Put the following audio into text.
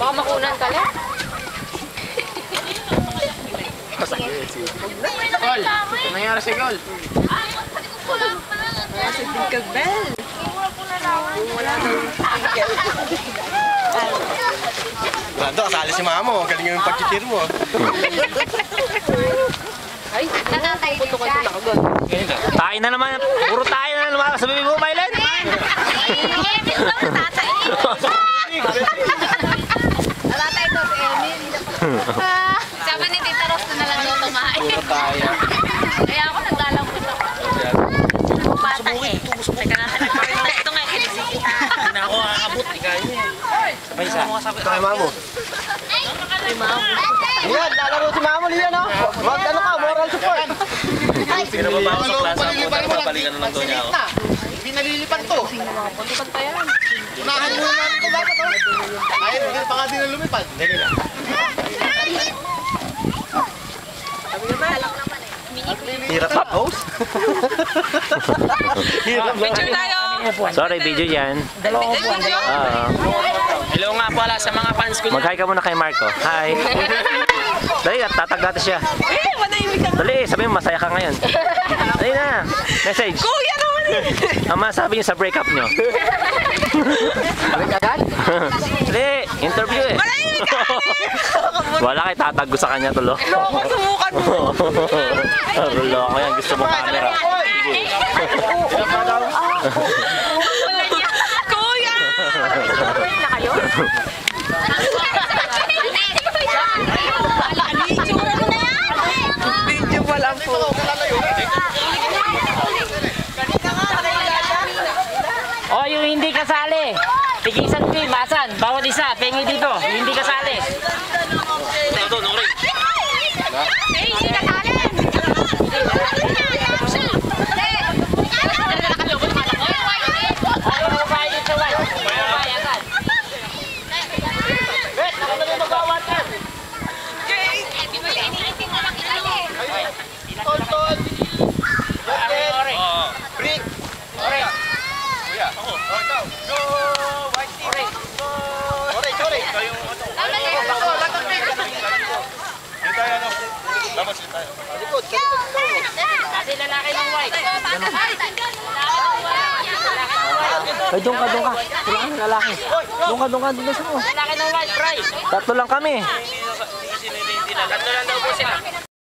Baka makunan ka lang. Gol! Ano nangyari si Gol? Si Tinker Bell. Wala na. Brando, kasali si Mamo. Galing yung pag-cheer mo. Ay, nakatay din siya. Tayo na naman. Puro tayo na naman. Sabi mo, Mylen? Natatay to si Emil. Sabi ni Tita Ross na lang daw tumahay. Puro tayo. Kaya ako naglalambot ako. Bata eh. Teka na, ito nga kinisikita. Hindi na ako aabot. Sabay isa. Kaya Mamo. Lian, lalaro si Mamo, Lian, no? Wag ano ka, moral support. Pinababa ko sa klasa mo. Balikan na lang doon niya ako. Hindi nalilipan to. Pagkipan pa yan. Unahan mo naman ito, dapat to. Ay, hindi pa nga din na lumipad. Dali lang. Hirap na post? Hirap na. Picture tayo! Sorry, video yan. Hello nga pala sa mga fans ko. Mag-hi ka muna kay Marco. Hi. Dali, tatag siya. Dali, sabi mo, masaya ka ngayon. Dali na. Message. Kuya naman eh! Ang masabi niyo sa breakup niyo. Dali, interview eh. Wala kay tatag ko sa kanya tulo. Loko, sumukan mo! Loko yan, gusto mo camera. Kuya! Na kayo? Video pa lang po. O, yung hindi kasali. Tigisan ko yung masan. Bawat isa, pengi dito. Yung hindi kasali. Kasi lalaki ng white. Ay, doon ka. Kailangan ng lalaki. Doon ka. Doon sa mo. Lalaki ng white, price. Tatlo lang kami. Tatlo lang daw po sila.